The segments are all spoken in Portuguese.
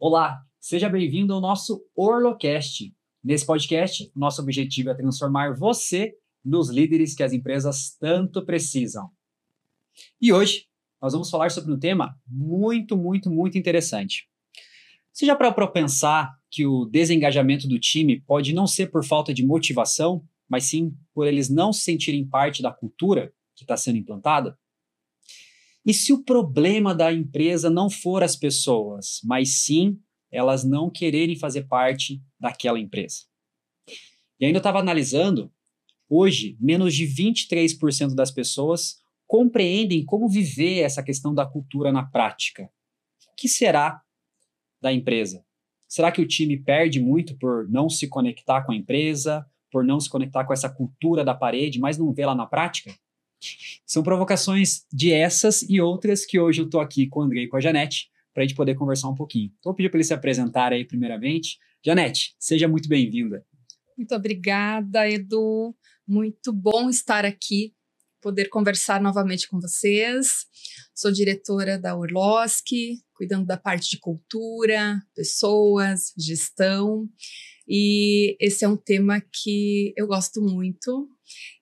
Olá, seja bem-vindo ao nosso Orlocast. Nesse podcast, nosso objetivo é transformar você nos líderes que as empresas tanto precisam. E hoje, nós vamos falar sobre um tema muito interessante. Você já parou para pensar que o desengajamento do time pode não ser por falta de motivação, mas sim por eles não se sentirem parte da cultura que está sendo implantada? E se o problema da empresa não for as pessoas, mas sim elas não quererem fazer parte daquela empresa? E ainda estava analisando, hoje, menos de 23% das pessoas compreendem como viver essa questão da cultura na prática. O que será da empresa? Será que o time perde muito por não se conectar com a empresa, por não se conectar com essa cultura da parede, mas não vê lá na prática? São provocações de essas e outras que hoje eu estou aqui com o Andrei e com a Janete para a gente poder conversar um pouquinho. Então, vou pedir para eles se apresentarem aí primeiramente. Janete, seja muito bem-vinda. Muito obrigada, Edu. Muito bom estar aqui, poder conversar novamente com vocês. Sou diretora da Orlowski, cuidando da parte de cultura, pessoas, gestão. E esse é um tema que eu gosto muito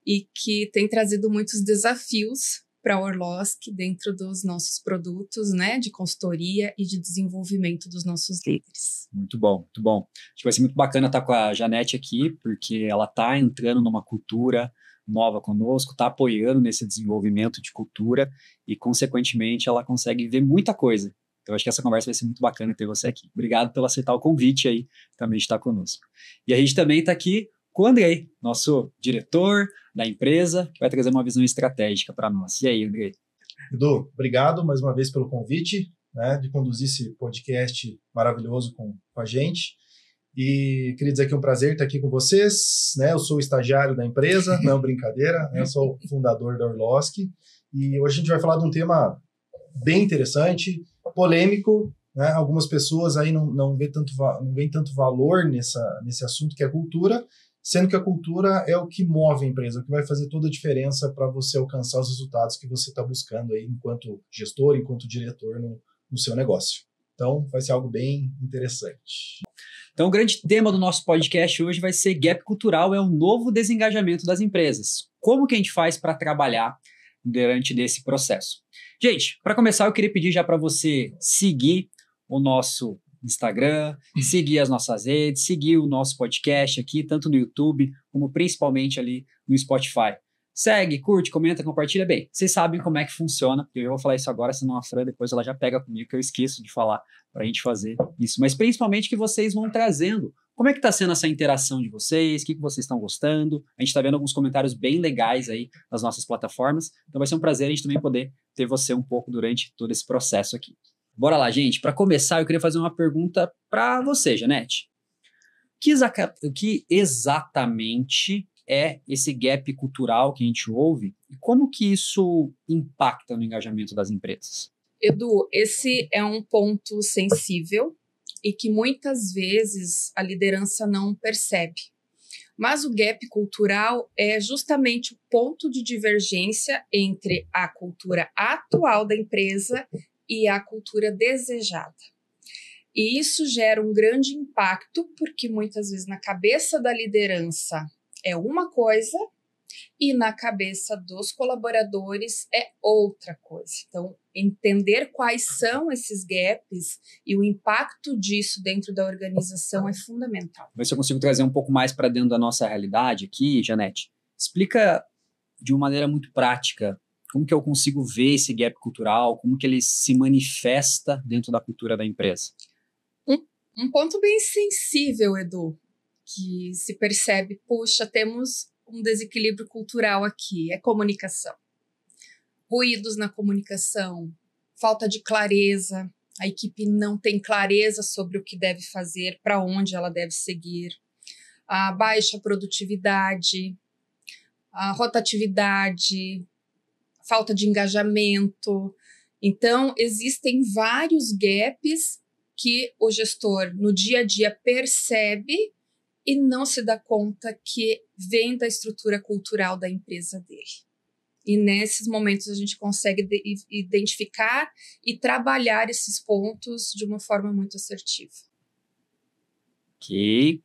e que tem trazido muitos desafios para a Orlowski dentro dos nossos produtos, né, de consultoria e de desenvolvimento dos nossos líderes. Muito bom, muito bom. Acho que vai ser muito bacana estar com a Janete aqui, porque ela está entrando numa cultura nova conosco, está apoiando nesse desenvolvimento de cultura e, consequentemente, ela consegue ver muita coisa. Então, acho que essa conversa vai ser muito bacana ter você aqui. Obrigado por aceitar o convite aí também de estar conosco. E a gente também está aqui com o Andrei, nosso diretor da empresa, que vai trazer uma visão estratégica para nós. E aí, Andrei? Edu, obrigado mais uma vez pelo convite, né, de conduzir esse podcast maravilhoso com a gente. E queria dizer que é um prazer estar aqui com vocês, né? Eu sou o estagiário da empresa, não é brincadeira, né? Eu sou o fundador da Orlowski. E hoje a gente vai falar de um tema bem interessante, polêmico, né? Algumas pessoas aí não veem tanto valor nesse assunto que é a cultura, sendo que a cultura é o que move a empresa, o que vai fazer toda a diferença para você alcançar os resultados que você está buscando aí enquanto gestor, enquanto diretor no seu negócio. Então, vai ser algo bem interessante. Então, o grande tema do nosso podcast hoje vai ser Gap Cultural é o novo desengajamento das empresas. Como que a gente faz para trabalhar durante desse processo? Gente, para começar, eu queria pedir já para você seguir o nosso Instagram, seguir as nossas redes, seguir o nosso podcast aqui, tanto no YouTube, como principalmente ali no Spotify. Segue, curte, comenta, compartilha. Bem, vocês sabem como é que funciona. Eu vou falar isso agora, senão a Fran depois ela já pega comigo, que eu esqueço de falar para a gente fazer isso. Mas principalmente que vocês vão trazendo. Como é que está sendo essa interação de vocês? O que vocês estão gostando? A gente está vendo alguns comentários bem legais aí nas nossas plataformas. Então vai ser um prazer a gente também poder ter você um pouco durante todo esse processo aqui. Bora lá, gente. Para começar, eu queria fazer uma pergunta para você, Janete. O que exatamente é esse gap cultural que a gente ouve e como que isso impacta no engajamento das empresas? Edu, esse é um ponto sensível e que muitas vezes a liderança não percebe. Mas o gap cultural é justamente o ponto de divergência entre a cultura atual da empresa e a cultura desejada. E isso gera um grande impacto, porque muitas vezes na cabeça da liderança é uma coisa e na cabeça dos colaboradores é outra coisa. Então, entender quais são esses gaps e o impacto disso dentro da organização é fundamental. Ver se eu consigo trazer um pouco mais para dentro da nossa realidade aqui, Janete. Explica de uma maneira muito prática como que eu consigo ver esse gap cultural, como que ele se manifesta dentro da cultura da empresa. Um ponto bem sensível, Edu, que se percebe, puxa, temos um desequilíbrio cultural aqui, é comunicação. Ruídos na comunicação, falta de clareza, a equipe não tem clareza sobre o que deve fazer, para onde ela deve seguir, a baixa produtividade, a rotatividade, falta de engajamento. Então, existem vários gaps que o gestor, no dia a dia, percebe e não se dá conta que vem da estrutura cultural da empresa dele. E nesses momentos a gente consegue identificar e trabalhar esses pontos de uma forma muito assertiva. Ok.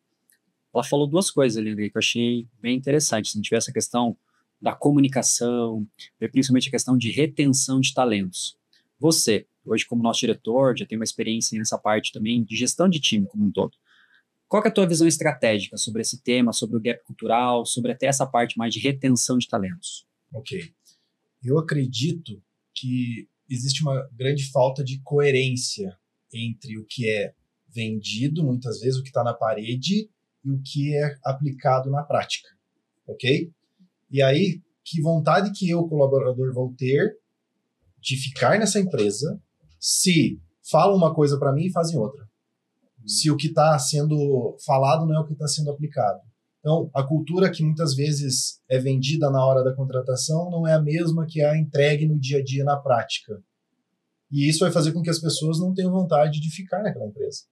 Ela falou duas coisas ali, Andrei, que eu achei bem interessante. Se não tiver essa questão da comunicação, principalmente a questão de retenção de talentos. Você, hoje como nosso diretor, já tem uma experiência nessa parte também de gestão de time como um todo. Qual que é a tua visão estratégica sobre esse tema, sobre o gap cultural, sobre até essa parte mais de retenção de talentos? Ok. Eu acredito que existe uma grande falta de coerência entre o que é vendido, muitas vezes, o que está na parede, e o que é aplicado na prática. Ok? E aí, que vontade que eu, colaborador, vou ter de ficar nessa empresa se falam uma coisa para mim e fazem outra? Se o que está sendo falado não é o que está sendo aplicado. Então, a cultura que muitas vezes é vendida na hora da contratação não é a mesma que é entregue no dia a dia na prática. E isso vai fazer com que as pessoas não tenham vontade de ficar naquela empresa.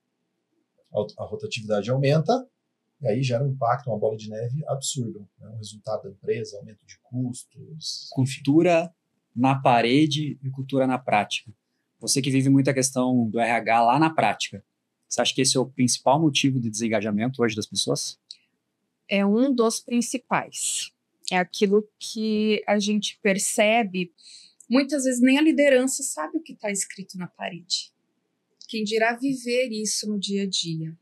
A rotatividade aumenta, e aí gera um impacto, uma bola de neve absurdo. Né? O resultado da empresa, aumento de custos. Cultura na parede e cultura na prática. Você que vive muita questão do RH lá na prática, você acha que esse é o principal motivo de desengajamento hoje das pessoas? É um dos principais. É aquilo que a gente percebe, muitas vezes nem a liderança sabe o que está escrito na parede. Quem dirá viver isso no dia a dia.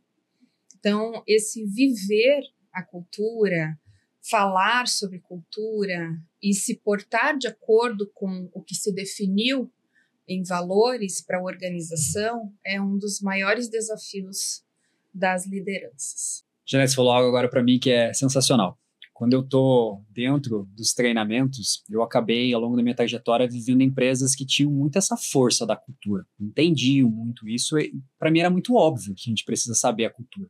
Então, esse viver a cultura, falar sobre cultura e se portar de acordo com o que se definiu em valores para a organização é um dos maiores desafios das lideranças. Janete, você falou algo agora para mim que é sensacional. Quando eu estou dentro dos treinamentos, eu acabei, ao longo da minha trajetória, vivendo em empresas que tinham muito essa força da cultura. Entendiam muito isso e, para mim, era muito óbvio que a gente precisa saber a cultura.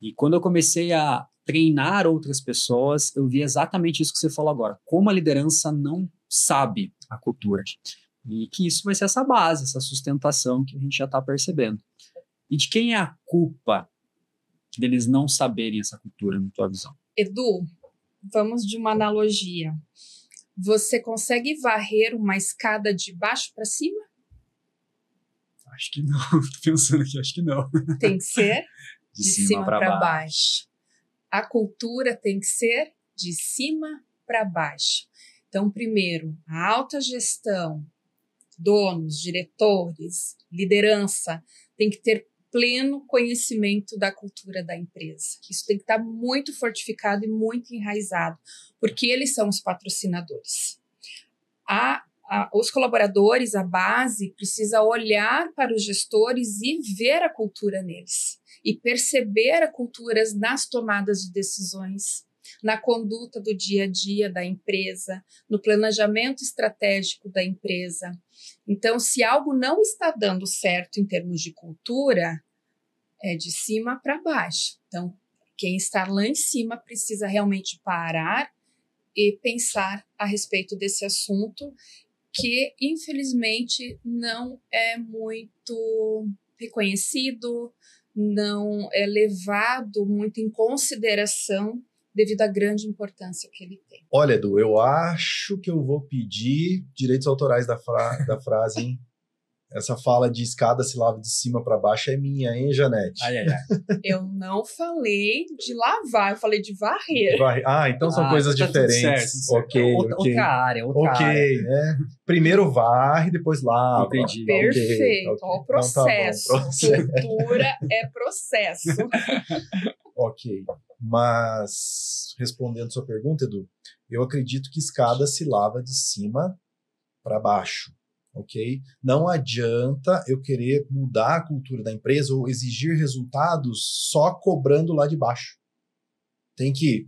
E quando eu comecei a treinar outras pessoas, eu vi exatamente isso que você falou agora. Como a liderança não sabe a cultura. E que isso vai ser essa base, essa sustentação que a gente já está percebendo. E de quem é a culpa deles não saberem essa cultura, na tua visão? Edu, vamos de uma analogia. Você consegue varrer uma escada de baixo para cima? Acho que não. Estou pensando aqui, acho que não. Tem que ser de cima para baixo. A cultura tem que ser de cima para baixo. Então, primeiro, a alta gestão, donos, diretores, liderança, tem que ter pleno conhecimento da cultura da empresa. Isso tem que estar muito fortificado e muito enraizado, porque eles são os patrocinadores. Os colaboradores, a base, precisa olhar para os gestores e ver a cultura neles, e perceber a cultura nas tomadas de decisões, na conduta do dia a dia da empresa, no planejamento estratégico da empresa. Então, se algo não está dando certo em termos de cultura, é de cima para baixo. Então, quem está lá em cima precisa realmente parar e pensar a respeito desse assunto, que, infelizmente, não é muito reconhecido, não é levado muito em consideração devido à grande importância que ele tem. Olha, Edu, eu acho que eu vou pedir direitos autorais da frase, hein? Essa fala de escada se lava de cima para baixo é minha, hein, Janete? Ai, ai, ai. Eu não falei de lavar, eu falei de varrer. Então são coisas tá diferentes. Tudo certo. Ok. Outra área. Né? Primeiro varre, depois lava. Entendi. Perfeito. Okay. Ó, o processo. Então, tá bom, Cultura é processo. Ok. Mas, respondendo sua pergunta, Edu, eu acredito que escada se lava de cima para baixo. Ok? Não adianta eu querer mudar a cultura da empresa ou exigir resultados só cobrando lá de baixo. Tem que,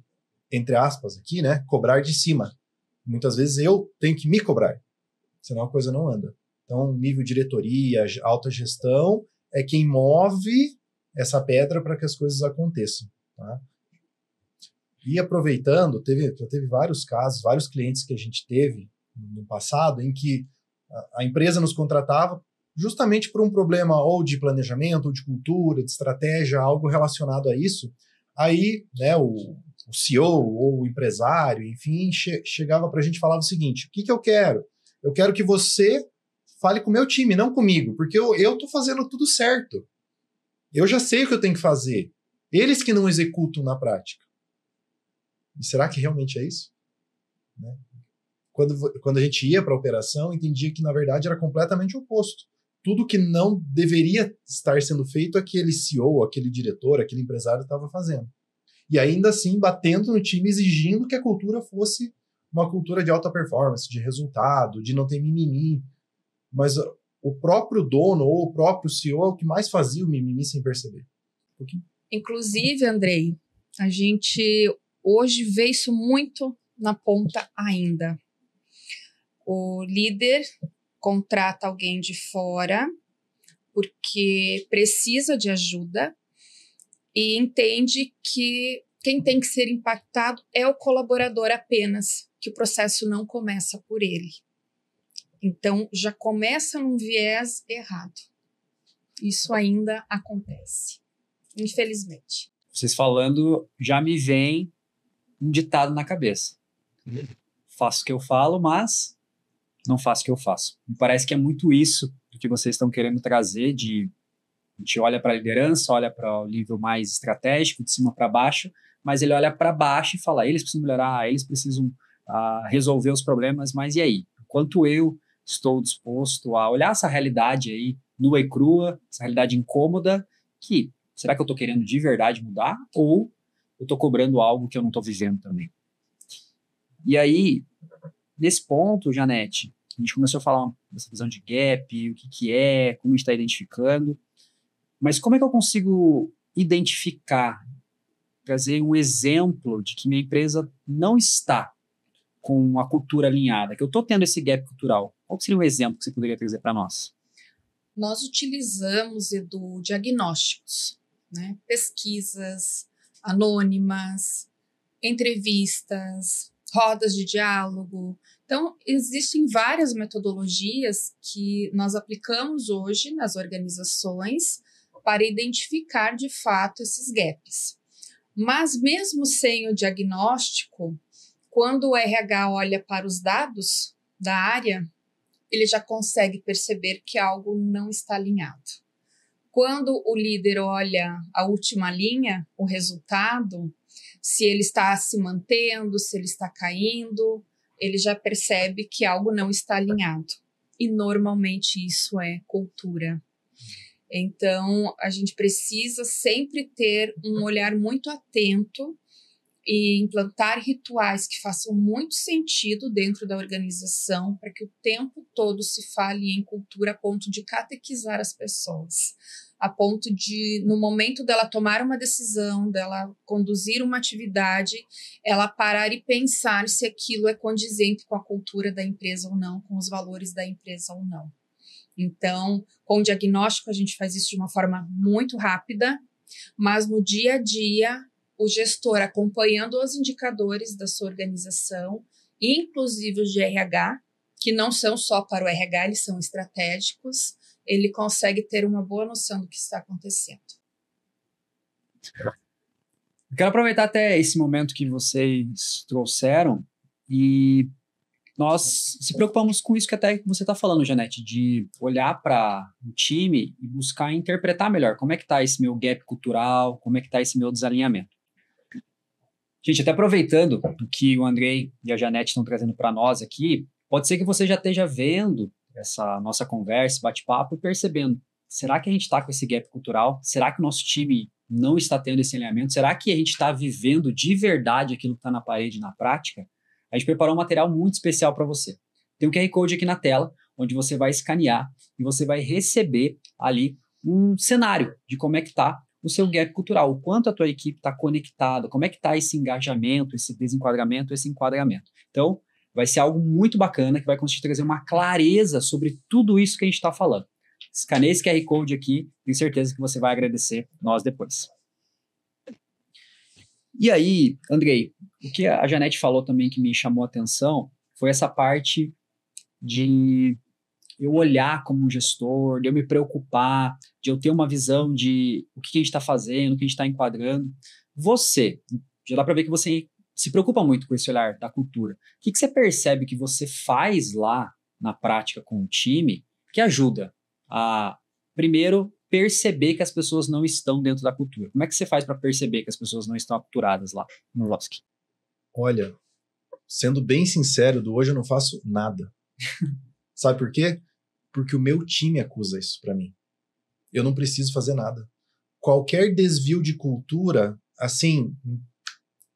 entre aspas aqui, né, cobrar de cima. Muitas vezes eu tenho que me cobrar, senão a coisa não anda. Então, nível diretoria, alta gestão, é quem move essa pedra para que as coisas aconteçam. Tá? E aproveitando, já teve vários casos, vários clientes que a gente teve no passado em que a empresa nos contratava justamente por um problema ou de planejamento, ou de cultura, de estratégia, algo relacionado a isso, Aí, né, o CEO ou o empresário, enfim, chegava para a gente e falava o seguinte: o que eu quero? Eu quero que você fale com o meu time, não comigo, porque eu estou fazendo tudo certo. Eu já sei o que eu tenho que fazer. Eles que não executam na prática. E será que realmente é isso? Né? Quando a gente ia para a operação, entendia que, na verdade, era completamente o oposto. Tudo que não deveria estar sendo feito, aquele CEO, aquele diretor, aquele empresário estava fazendo. E ainda assim, batendo no time, exigindo que a cultura fosse uma cultura de alta performance, de resultado, de não ter mimimi. Mas o próprio dono ou o próprio CEO é o que mais fazia o mimimi sem perceber. Inclusive, Andrei, a gente hoje vê isso muito na ponta ainda. O líder contrata alguém de fora porque precisa de ajuda e entende que quem tem que ser impactado é o colaborador apenas, que o processo não começa por ele. Então, já começa num viés errado. Isso ainda acontece, infelizmente. Vocês falando, já me vem um ditado na cabeça. Faço o que eu falo, mas não faço o que eu faço. Me parece que é muito isso que vocês estão querendo trazer, a gente olha para a liderança, olha para o nível mais estratégico, de cima para baixo, mas ele olha para baixo e fala, eles precisam melhorar, eles precisam resolver os problemas, mas e aí? Quanto eu estou disposto a olhar essa realidade aí, nua e crua, essa realidade incômoda, que será que eu estou querendo de verdade mudar ou eu estou cobrando algo que eu não estou vivendo também? E aí, nesse ponto, Janete, a gente começou a falar dessa visão de gap, o que é, como a gente está identificando, mas como é que eu consigo identificar, trazer um exemplo de que minha empresa não está com a cultura alinhada, que eu estou tendo esse gap cultural? Qual seria um exemplo que você poderia trazer para nós? Nós utilizamos, Edu, diagnósticos, né? Pesquisas anônimas, entrevistas, rodas de diálogo. Então, existem várias metodologias que nós aplicamos hoje nas organizações para identificar de fato esses gaps. Mas mesmo sem o diagnóstico, quando o RH olha para os dados da área, ele já consegue perceber que algo não está alinhado. Quando o líder olha a última linha, o resultado, se ele está se mantendo, se ele está caindo, ele já percebe que algo não está alinhado. E normalmente isso é cultura. Então, a gente precisa sempre ter um olhar muito atento e implantar rituais que façam muito sentido dentro da organização para que o tempo todo se fale em cultura a ponto de catequizar as pessoas, a ponto de, no momento dela tomar uma decisão, dela conduzir uma atividade, ela parar e pensar se aquilo é condizente com a cultura da empresa ou não, com os valores da empresa ou não. Então, com o diagnóstico, a gente faz isso de uma forma muito rápida, mas no dia a dia, o gestor acompanhando os indicadores da sua organização, inclusive os de RH, que não são só para o RH, eles são estratégicos, ele consegue ter uma boa noção do que está acontecendo. Eu quero aproveitar até esse momento que vocês trouxeram e nós se preocupamos com isso que até você está falando, Janete, de olhar para o time e buscar interpretar melhor como é que está esse meu gap cultural, como é que está esse meu desalinhamento. Gente, até aproveitando o que o Andrei e a Janete estão trazendo para nós aqui, pode ser que você já esteja vendo essa nossa conversa, bate-papo, e percebendo, será que a gente está com esse gap cultural? Será que o nosso time não está tendo esse alinhamento? Será que a gente está vivendo de verdade aquilo que está na parede, na prática? A gente preparou um material muito especial para você. Tem um QR Code aqui na tela, onde você vai escanear e você vai receber ali um cenário de como é que está o seu gap cultural, o quanto a tua equipe está conectada, como é que está esse engajamento, esse desenquadramento, esse enquadramento. Então, vai ser algo muito bacana que vai conseguir trazer uma clareza sobre tudo isso que a gente está falando. Escaneie esse QR Code aqui, tenho certeza que você vai agradecer nós depois. E aí, Andrei, o que a Janete falou também que me chamou a atenção foi essa parte de eu olhar como um gestor, de eu me preocupar, de eu ter uma visão de o que a gente está fazendo, o que a gente está enquadrando. Você, já dá para ver que você se preocupa muito com esse olhar da cultura. O que você percebe que você faz lá na prática com o time que ajuda a, primeiro, perceber que as pessoas não estão dentro da cultura? Como é que você faz para perceber que as pessoas não estão aculturadas lá no Roski? Olha, sendo bem sincero, do hoje eu não faço nada. Sabe por quê? Porque o meu time acusa isso para mim. Eu não preciso fazer nada. Qualquer desvio de cultura, assim,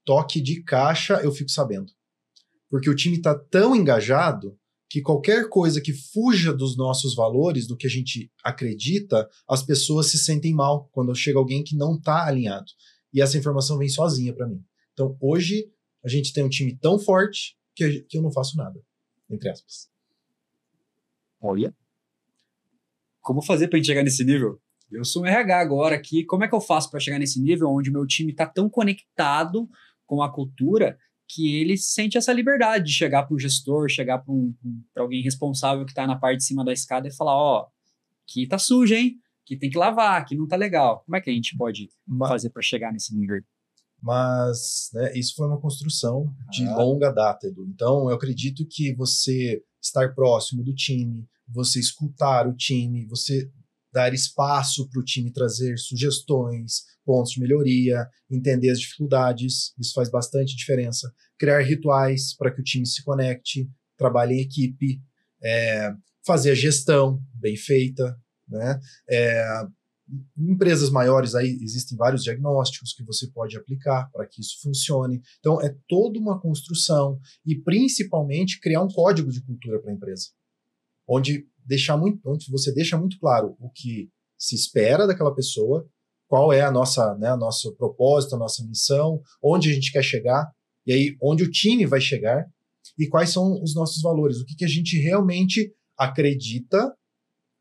toque de caixa, eu fico sabendo. Porque o time está tão engajado que qualquer coisa que fuja dos nossos valores, do que a gente acredita, as pessoas se sentem mal quando chega alguém que não está alinhado. E essa informação vem sozinha para mim. Então, hoje, a gente tem um time tão forte que eu não faço nada, entre aspas. Olha, como fazer para a gente chegar nesse nível? Eu sou um RH agora aqui, como é que eu faço para chegar nesse nível onde meu time está tão conectado com a cultura que ele sente essa liberdade de chegar para o gestor, chegar para alguém responsável que está na parte de cima da escada e falar, ó, aqui tá sujo, hein? Aqui tem que lavar, aqui não tá legal. Como é que a gente pode fazer para chegar nesse nível? Mas, né, isso foi uma construção de longa data, Edu. Então, eu acredito que você estar próximo do time, você escutar o time, você dar espaço para o time trazer sugestões, pontos de melhoria, entender as dificuldades, isso faz bastante diferença. Criar rituais para que o time se conecte, trabalhe em equipe, fazer a gestão bem feita, né? Em empresas maiores aí existem vários diagnósticos que você pode aplicar para que isso funcione. Então, é toda uma construção e, principalmente, criar um código de cultura para a empresa, onde você deixa muito claro o que se espera daquela pessoa, qual é a nossa, né, nosso propósito, a nossa missão, onde a gente quer chegar, e aí onde o time vai chegar, e quais são os nossos valores, o que a gente realmente acredita,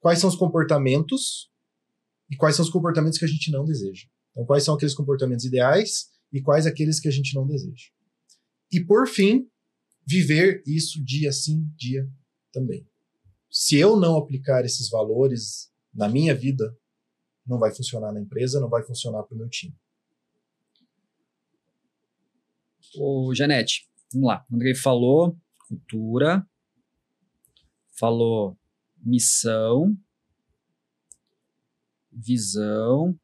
quais são os comportamentos e quais são os comportamentos que a gente não deseja. Então, quais são aqueles comportamentos ideais e quais aqueles que a gente não deseja. E, por fim, viver isso dia sim, dia também. Se eu não aplicar esses valores na minha vida, não vai funcionar na empresa, não vai funcionar para o meu time. Ô, Janete, vamos lá. O Andrei falou cultura, falou missão, visão,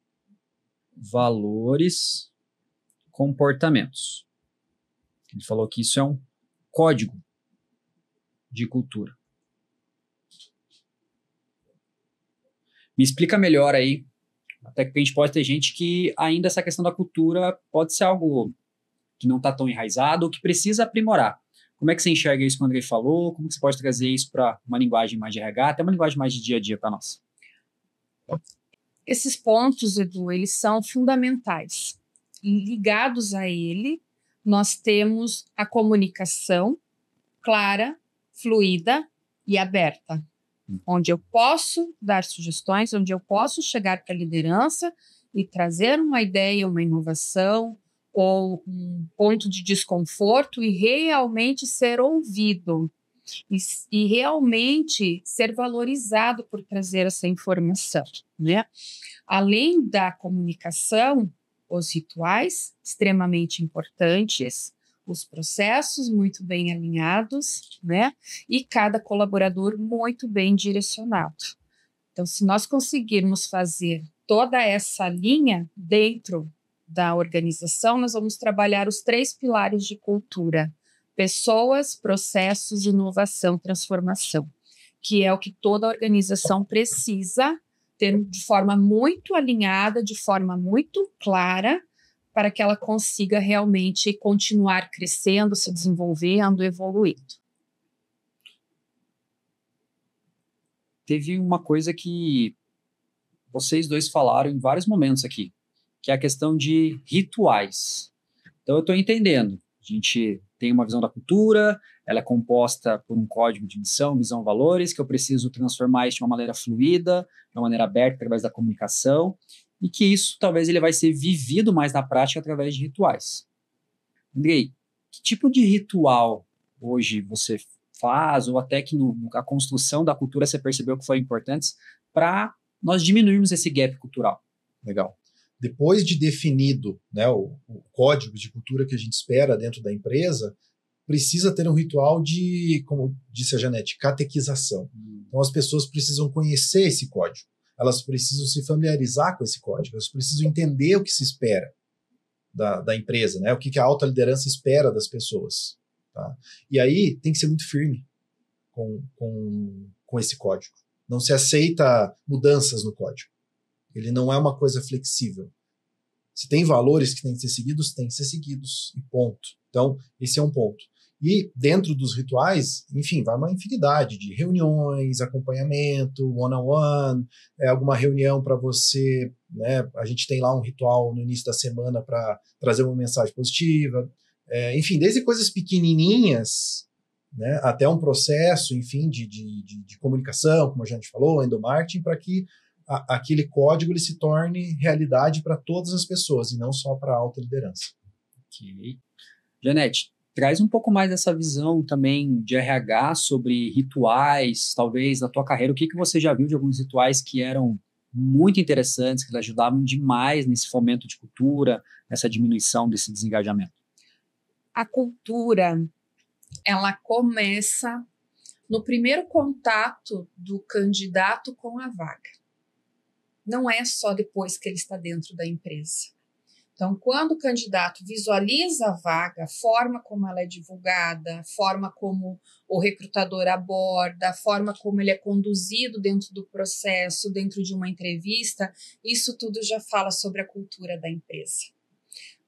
valores, comportamentos. Ele falou que isso é um código de cultura. Me explica melhor aí, até que a gente pode ter gente que ainda essa questão da cultura pode ser algo que não está tão enraizado ou que precisa aprimorar. Como é que você enxerga isso que o Andrei falou? Como que você pode trazer isso para uma linguagem mais de RH, até uma linguagem mais de dia a dia para nós? Esses pontos, Edu, eles são fundamentais. E ligados a ele, nós temos a comunicação clara, fluida e aberta, onde eu posso dar sugestões, onde eu posso chegar para a liderança e trazer uma ideia, uma inovação ou um ponto de desconforto e realmente ser ouvido e realmente ser valorizado por trazer essa informação, né? Além da comunicação, os rituais extremamente importantes, os processos muito bem alinhados, né? E cada colaborador muito bem direcionado. Então, se nós conseguirmos fazer toda essa linha dentro da organização, nós vamos trabalhar os 3 pilares de cultura: pessoas, processos, inovação, transformação, que é o que toda organização precisa ter de forma muito alinhada, de forma muito clara, para que ela consiga realmente continuar crescendo, se desenvolvendo, evoluindo. Teve uma coisa que vocês dois falaram em vários momentos aqui, que é a questão de rituais. Então, eu estou entendendo. A gente tem uma visão da cultura, ela é composta por um código de missão, visão, valores, que eu preciso transformar isso de uma maneira fluida, de uma maneira aberta, através da comunicação, e que isso talvez ele vai ser vivido mais na prática através de rituais. Andrei, que tipo de ritual hoje você faz, ou até que a construção da cultura você percebeu que foram importantes para nós diminuirmos esse gap cultural? Legal. Depois de definido, né, o código de cultura que a gente espera dentro da empresa, precisa ter um ritual de, como disse a Janete, catequização. Então as pessoas precisam conhecer esse código, elas precisam se familiarizar com esse código, elas precisam entender o que se espera da empresa, né? O que a alta liderança espera das pessoas. Tá? E aí tem que ser muito firme com esse código. Não se aceita mudanças no código. Ele não é uma coisa flexível. Se tem valores que têm que ser seguidos, tem que ser seguidos, e ponto. Então, esse é um ponto. E dentro dos rituais, enfim, vai uma infinidade de reuniões, acompanhamento, one-on-one, alguma reunião para você, né? A gente tem lá um ritual no início da semana para trazer uma mensagem positiva, enfim, desde coisas pequenininhas, né, até um processo, enfim, de comunicação, como a gente falou, endomarketing, para que aquele código ele se torne realidade para todas as pessoas e não só para a alta liderança. Ok. Janete, traz um pouco mais dessa visão também de RH sobre rituais, talvez, na tua carreira. O que você já viu de alguns rituais que eram muito interessantes, que ajudavam demais nesse fomento de cultura, nessa diminuição desse desengajamento? A cultura, ela começa no primeiro contato do candidato com a vaga. Não é só depois que ele está dentro da empresa. Então, quando o candidato visualiza a vaga, a forma como ela é divulgada, a forma como o recrutador aborda, a forma como ele é conduzido dentro do processo, dentro de uma entrevista, isso tudo já fala sobre a cultura da empresa.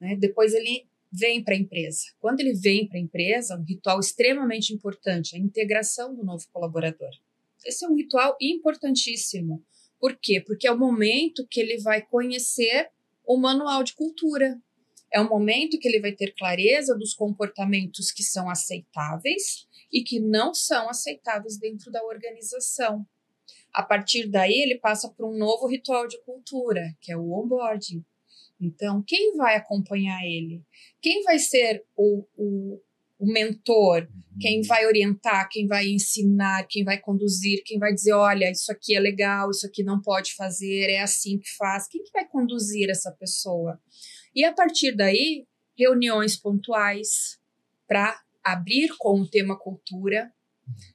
Né? Depois ele vem para a empresa. Quando ele vem para a empresa, um ritual extremamente importante, a integração do novo colaborador. Esse é um ritual importantíssimo. Por quê? Porque é o momento que ele vai conhecer o manual de cultura. É o momento que ele vai ter clareza dos comportamentos que são aceitáveis e que não são aceitáveis dentro da organização. A partir daí, ele passa por um novo ritual de cultura, que é o onboarding. Então, quem vai acompanhar ele? Quem vai ser o mentor? Quem vai orientar? Quem vai ensinar? Quem vai conduzir? Quem vai dizer, olha, isso aqui é legal, isso aqui não pode fazer, é assim que faz. Quem que vai conduzir essa pessoa? E, a partir daí, reuniões pontuais para abrir com o tema cultura.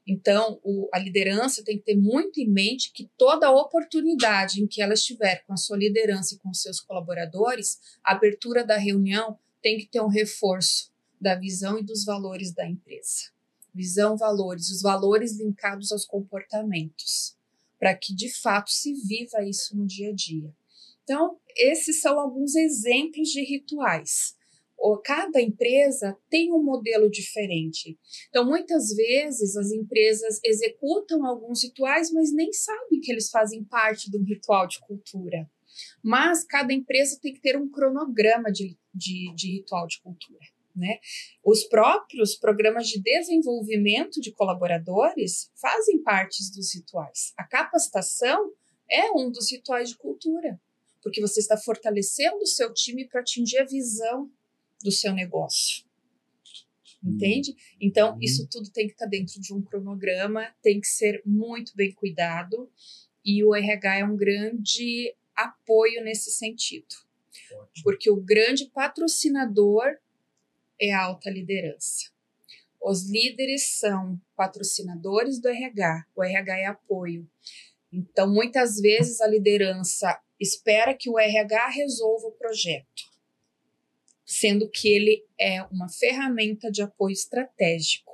Então, a liderança tem que ter muito em mente que toda oportunidade em que ela estiver com a sua liderança e com seus colaboradores, a abertura da reunião tem que ter um reforço da visão e dos valores da empresa. Visão, valores, os valores linkados aos comportamentos, para que de fato se viva isso no dia a dia. Então, esses são alguns exemplos de rituais. Cada empresa tem um modelo diferente. Então, muitas vezes, as empresas executam alguns rituais, mas nem sabem que eles fazem parte de um ritual de cultura. Mas cada empresa tem que ter um cronograma de ritual de cultura. Né? Os próprios programas de desenvolvimento de colaboradores fazem parte dos rituais. A capacitação é um dos rituais de cultura, porque você está fortalecendo o seu time para atingir a visão do seu negócio. Entende? Então, isso tudo tem que estar dentro de um cronograma, tem que ser muito bem cuidado, e o RH é um grande apoio nesse sentido. Ótimo. Porque o grande patrocinador é a alta liderança. Os líderes são patrocinadores do RH, o RH é apoio. Então, muitas vezes a liderança espera que o RH resolva o projeto, sendo que ele é uma ferramenta de apoio estratégico.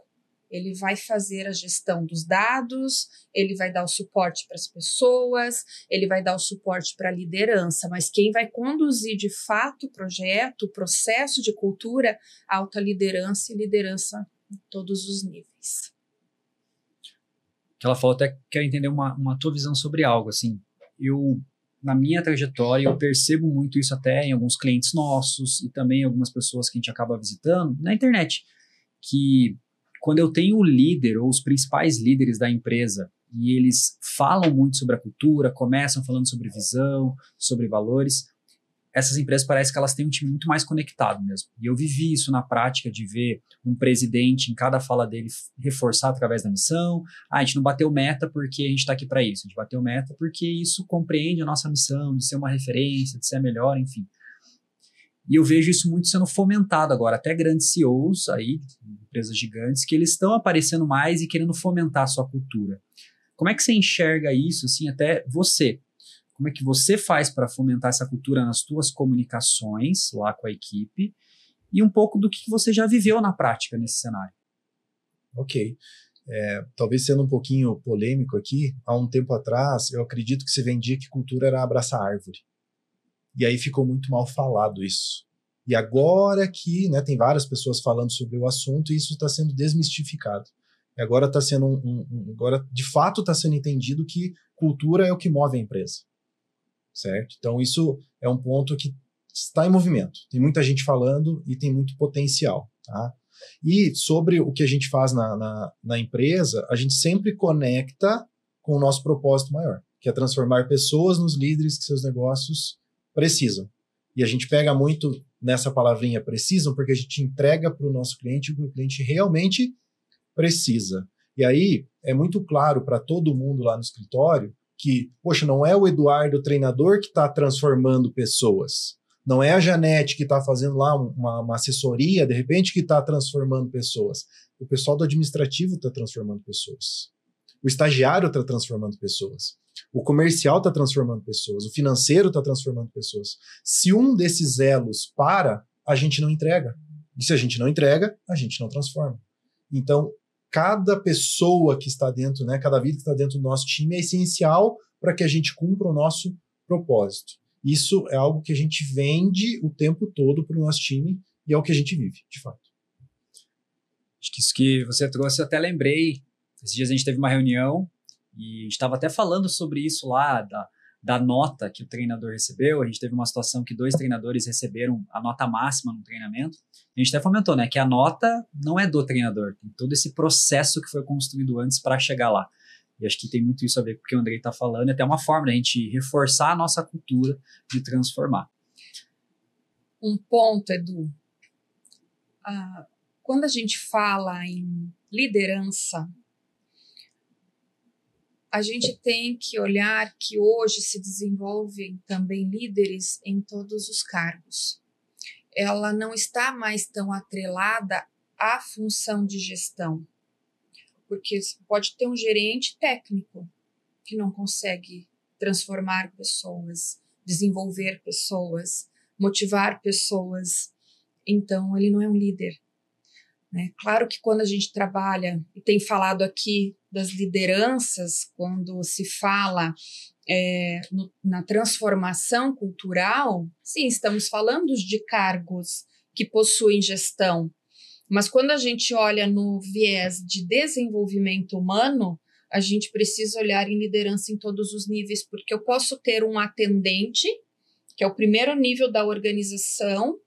Ele vai fazer a gestão dos dados, ele vai dar o suporte para as pessoas, ele vai dar o suporte para a liderança, mas quem vai conduzir de fato o projeto, o processo de cultura, alta liderança e liderança em todos os níveis. Que ela falou, até quero entender uma tua visão sobre algo, assim, na minha trajetória, eu percebo muito isso até em alguns clientes nossos e também algumas pessoas que a gente acaba visitando na internet, que quando eu tenho o líder ou os principais líderes da empresa e eles falam muito sobre a cultura, começam falando sobre visão, sobre valores, essas empresas parece que elas têm um time muito mais conectado mesmo. E eu vivi isso na prática, de ver um presidente em cada fala dele reforçar através da missão. A gente não bateu meta porque a gente está aqui para isso. A gente bateu meta porque isso compreende a nossa missão, de ser uma referência, de ser a melhor, enfim. E eu vejo isso muito sendo fomentado agora. Até grandes CEOs aí, empresas gigantes, que eles estão aparecendo mais e querendo fomentar a sua cultura. Como é que você enxerga isso, assim, até você? Como é que você faz para fomentar essa cultura nas suas comunicações lá com a equipe e um pouco do que você já viveu na prática nesse cenário? Ok. Talvez sendo um pouquinho polêmico aqui, há um tempo atrás, eu acredito que se vendia que cultura era abraçar árvore. E aí ficou muito mal falado isso. E agora que, né, tem várias pessoas falando sobre o assunto, e isso está sendo desmistificado. E agora está sendo agora de fato está sendo entendido que cultura é o que move a empresa. Certo? Então isso é um ponto que está em movimento. Tem muita gente falando e tem muito potencial. Tá? E sobre o que a gente faz na empresa, a gente sempre conecta com o nosso propósito maior, que é transformar pessoas nos líderes que seus negócios precisam. E a gente pega muito nessa palavrinha precisam, porque a gente entrega para o nosso cliente o que o cliente realmente precisa. E aí é muito claro para todo mundo lá no escritório que, poxa, não é o Eduardo, treinador, que está transformando pessoas. Não é a Janete que está fazendo lá uma assessoria, de repente, que está transformando pessoas. O pessoal do administrativo está transformando pessoas. O estagiário está transformando pessoas. O comercial está transformando pessoas. O financeiro está transformando pessoas. Se um desses elos para, a gente não entrega. E se a gente não entrega, a gente não transforma. Então, cada pessoa que está dentro, né, cada vida que está dentro do nosso time é essencial para que a gente cumpra o nosso propósito. Isso é algo que a gente vende o tempo todo para o nosso time e é o que a gente vive, de fato. Acho que isso que você trouxe, eu até lembrei. Esses dias a gente teve uma reunião e a gente estava até falando sobre isso lá, da nota que o treinador recebeu. A gente teve uma situação que 2 treinadores receberam a nota máxima no treinamento. A gente até comentou, né, que a nota não é do treinador, tem todo esse processo que foi construído antes para chegar lá. E acho que tem muito isso a ver com o que o Andrei está falando, e até uma forma da gente reforçar a nossa cultura de transformar. Um ponto, Edu, quando a gente fala em liderança, a gente tem que olhar que hoje se desenvolvem também líderes em todos os cargos. Ela não está mais tão atrelada à função de gestão, porque pode ter um gerente técnico que não consegue transformar pessoas, desenvolver pessoas, motivar pessoas, então ele não é um líder. Né? Claro que quando a gente trabalha, e tem falado aqui das lideranças, quando se fala na transformação cultural, sim, estamos falando de cargos que possuem gestão, mas quando a gente olha no viés de desenvolvimento humano, a gente precisa olhar em liderança em todos os níveis, porque eu posso ter um atendente, que é o primeiro nível da organização,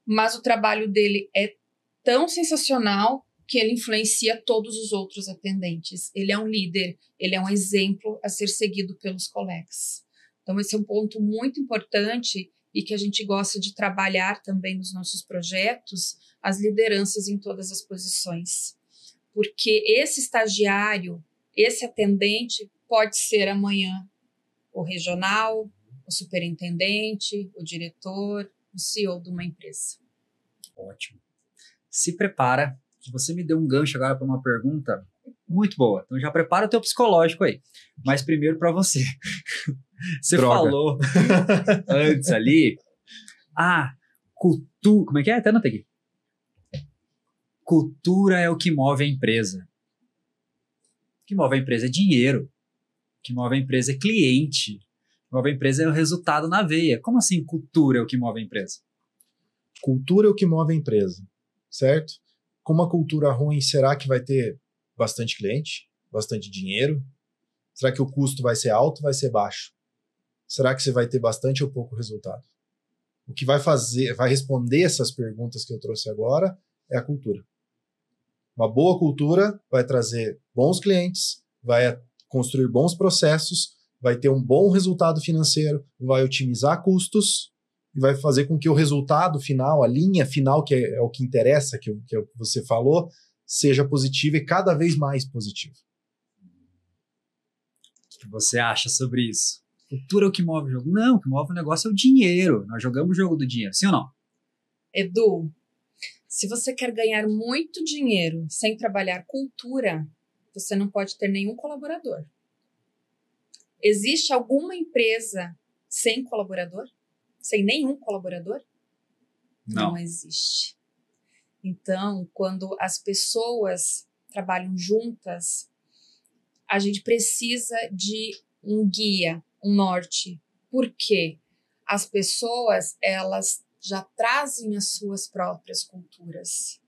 mas o trabalho dele é tão sensacional que ele influencia todos os outros atendentes. Ele é um líder, ele é um exemplo a ser seguido pelos colegas. Então, esse é um ponto muito importante e que a gente gosta de trabalhar também nos nossos projetos, as lideranças em todas as posições. Porque esse estagiário, esse atendente, pode ser amanhã o regional, o superintendente, o diretor, o CEO de uma empresa. Ótimo. Se prepara, que você me deu um gancho agora para uma pergunta muito boa. Então já prepara o teu psicológico aí. Mas primeiro para você. Você falou antes ali, cultura, como é que é? Até anotei aqui. Cultura é o que move a empresa. O que move a empresa é dinheiro. O que move a empresa é cliente. O que move a empresa é o resultado na veia. Como assim cultura é o que move a empresa? Cultura é o que move a empresa, certo? Com uma cultura ruim, será que vai ter bastante cliente? Bastante dinheiro? Será que o custo vai ser alto ou vai ser baixo? Será que você vai ter bastante ou pouco resultado? O que vai responder essas perguntas que eu trouxe agora é a cultura. Uma boa cultura vai trazer bons clientes, vai construir bons processos, vai ter um bom resultado financeiro, vai otimizar custos e vai fazer com que o resultado final, a linha final, que é o que interessa, que é o que você falou, seja positiva e cada vez mais positiva. O que você acha sobre isso? Cultura é o que move o jogo? Não, o que move o negócio é o dinheiro. Nós jogamos o jogo do dinheiro, sim ou não? Edu, se você quer ganhar muito dinheiro sem trabalhar cultura, você não pode ter nenhum colaborador. Existe alguma empresa sem colaborador? Sem nenhum colaborador? Não existe. Então, quando as pessoas trabalham juntas, a gente precisa de um guia, um norte. Por quê? As pessoas, elas já trazem as suas próprias culturas.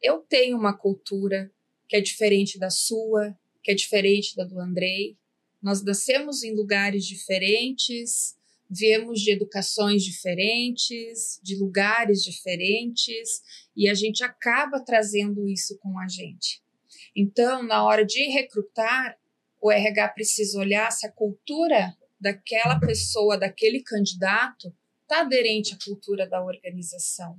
Eu tenho uma cultura que é diferente da sua, que é diferente da do Andrei. Nós nascemos em lugares diferentes, viemos de educações diferentes, de lugares diferentes, e a gente acaba trazendo isso com a gente. Então, na hora de recrutar, o RH precisa olhar se a cultura daquela pessoa, daquele candidato, está aderente à cultura da organização.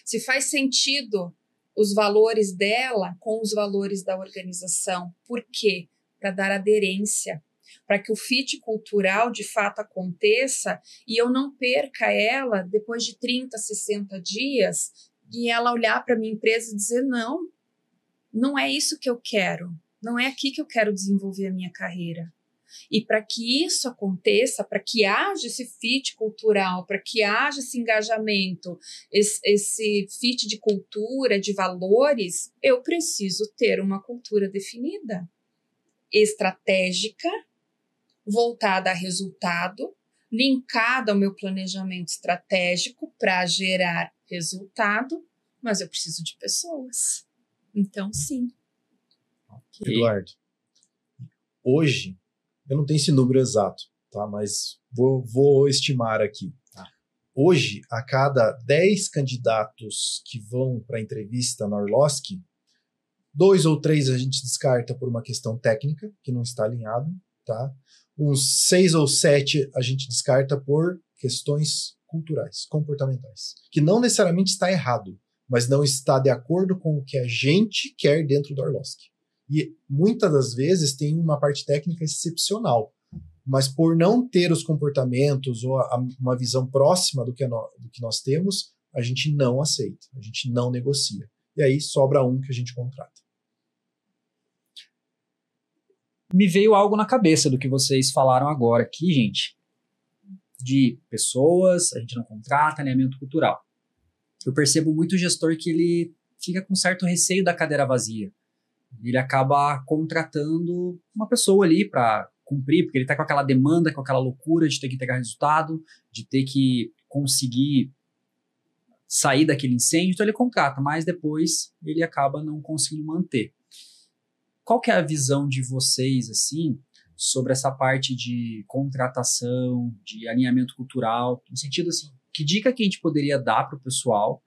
Se faz sentido os valores dela com os valores da organização. Por quê? Para dar aderência, para que o fit cultural de fato aconteça e eu não perca ela depois de 30, 60 dias e ela olhar para a minha empresa e dizer não é isso que eu quero, não é aqui que eu quero desenvolver a minha carreira. E para que isso aconteça, para que haja esse fit cultural, para que haja esse engajamento, esse fit de cultura, de valores, eu preciso ter uma cultura definida, estratégica, voltada a resultado, linkada ao meu planejamento estratégico para gerar resultado, mas eu preciso de pessoas. Então, sim. Okay. Eduardo, hoje, eu não tenho esse número exato, tá? Mas vou estimar aqui. Hoje, a cada 10 candidatos que vão para a entrevista na Orlosky, 2 ou 3 a gente descarta por uma questão técnica, que não está alinhado, tá? Uns 6 ou 7 a gente descarta por questões culturais, comportamentais, que não necessariamente está errado, mas não está de acordo com o que a gente quer dentro da Orlosky. E muitas das vezes tem uma parte técnica excepcional, mas por não ter os comportamentos ou uma visão próxima do que nós temos, a gente não aceita, a gente não negocia. E aí sobra um que a gente contrata. Me veio algo na cabeça do que vocês falaram agora aqui, gente, de pessoas, a gente não contrata, alinhamento cultural. Eu percebo muito gestor que ele fica com certo receio da cadeira vazia. Ele acaba contratando uma pessoa ali para cumprir, porque ele está com aquela demanda, com aquela loucura de ter que entregar resultado, de ter que conseguir sair daquele incêndio, então ele contrata, mas depois ele acaba não conseguindo manter. Qual que é a visão de vocês, assim, sobre essa parte de contratação, de alinhamento cultural, no sentido assim, que dica que a gente poderia dar para o pessoal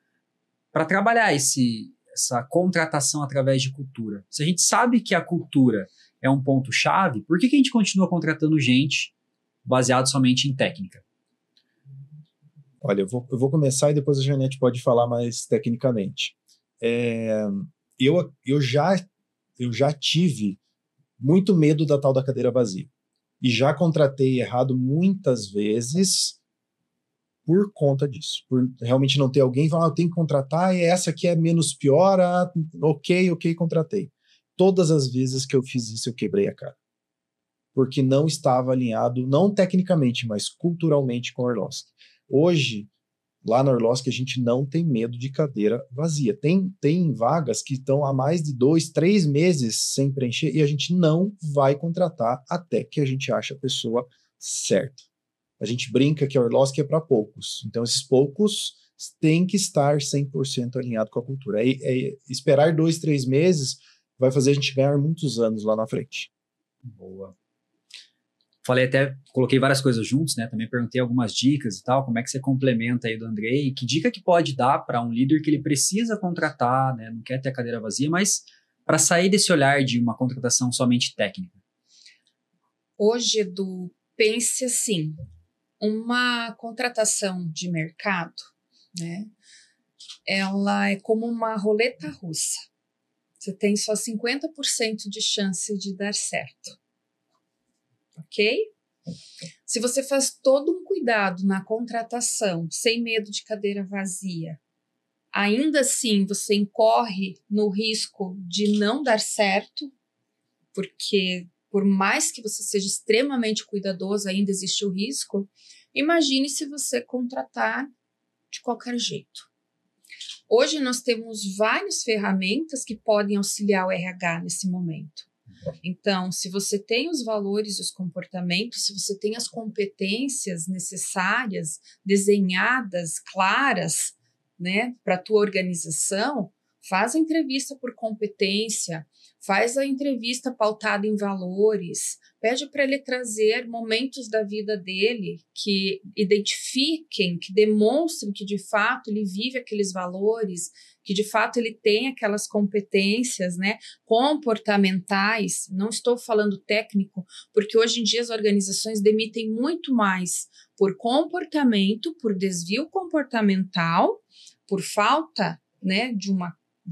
para trabalhar essa contratação através de cultura? Se a gente sabe que a cultura é um ponto-chave, por que a gente continua contratando gente baseado somente em técnica? Olha, eu vou começar e depois a Janete pode falar mais tecnicamente. Eu já tive muito medo da tal da cadeira vazia. E já contratei errado muitas vezes por conta disso. Por realmente não ter alguém falar, eu tenho que contratar, e essa aqui é menos pior, ok, contratei. Todas as vezes que eu fiz isso, eu quebrei a cara. Porque não estava alinhado, não tecnicamente, mas culturalmente com a Orlosky. Hoje, lá na Orlosky, a gente não tem medo de cadeira vazia. Tem vagas que estão há mais de 2, 3 meses sem preencher e a gente não vai contratar até que a gente ache a pessoa certa. A gente brinca que a Orlosky é para poucos. Então, esses poucos têm que estar 100% alinhado com a cultura. Esperar 2, 3 meses vai fazer a gente ganhar muitos anos lá na frente. Boa. Falei até, coloquei várias coisas juntos, né? Também perguntei algumas dicas e tal, como é que você complementa aí do Andrei, que dica que pode dar para um líder que ele precisa contratar, né? Não quer ter a cadeira vazia, mas para sair desse olhar de uma contratação somente técnica. Hoje, Edu, pense assim, Uma contratação de mercado, né, ela é como uma roleta russa. Você tem só 50% de chance de dar certo. Ok? Se você faz todo um cuidado na contratação, sem medo de cadeira vazia, ainda assim você incorre no risco de não dar certo, porque por mais que você seja extremamente cuidadoso, ainda existe o risco. Imagine se você contratar de qualquer jeito. Hoje nós temos várias ferramentas que podem auxiliar o RH nesse momento. Então, se você tem os valores e os comportamentos, se você tem as competências necessárias, desenhadas, claras, né, para a tua organização, faz a entrevista por competência, faz a entrevista pautada em valores, pede para ele trazer momentos da vida dele que identifiquem, que demonstrem que de fato ele vive aqueles valores, que de fato ele tem aquelas competências, né, comportamentais. Não estou falando técnico, porque hoje em dia as organizações demitem muito mais por comportamento, por desvio comportamental, por falta, né, de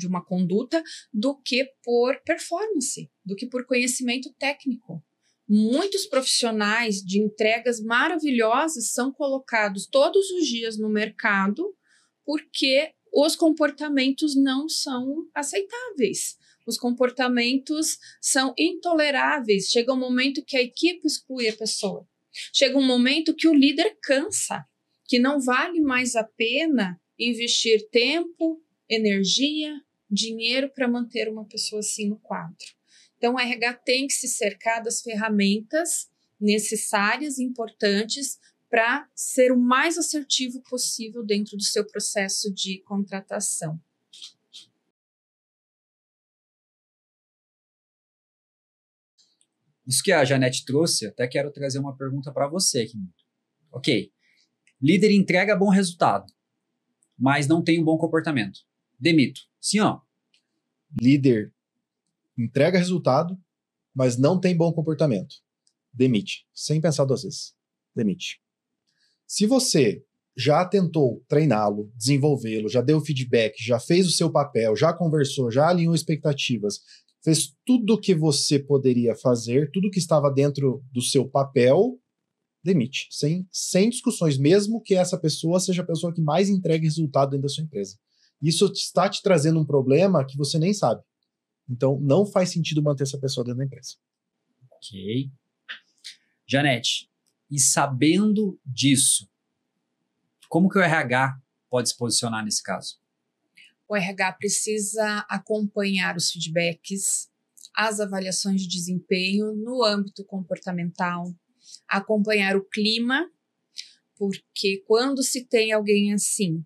uma conduta, do que por performance, do que por conhecimento técnico. Muitos profissionais de entregas maravilhosas são colocados todos os dias no mercado porque os comportamentos não são aceitáveis. Os comportamentos são intoleráveis. Chega um momento que a equipe exclui a pessoa. Chega um momento que o líder cansa, que não vale mais a pena investir tempo, energia, dinheiro para manter uma pessoa assim no quadro. Então, o RH tem que se cercar das ferramentas necessárias e importantes para ser o mais assertivo possível dentro do seu processo de contratação. Isso que a Janete trouxe, até quero trazer uma pergunta para você aqui. Ok, líder entrega bom resultado, mas não tem um bom comportamento. Demito. Sim, ó. Líder entrega resultado, mas não tem bom comportamento. Demite. Sem pensar duas vezes. Demite. Se você já tentou treiná-lo, desenvolvê-lo, já deu feedback, já fez o seu papel, já conversou, já alinhou expectativas, fez tudo o que você poderia fazer, tudo que estava dentro do seu papel, demite. Sem discussões, mesmo que essa pessoa seja a pessoa que mais entregue resultado dentro da sua empresa. Isso está te trazendo um problema que você nem sabe. Então, não faz sentido manter essa pessoa dentro da empresa. Ok. Janete, e sabendo disso, como que o RH pode se posicionar nesse caso? O RH precisa acompanhar os feedbacks, as avaliações de desempenho no âmbito comportamental, acompanhar o clima, porque quando se tem alguém assim,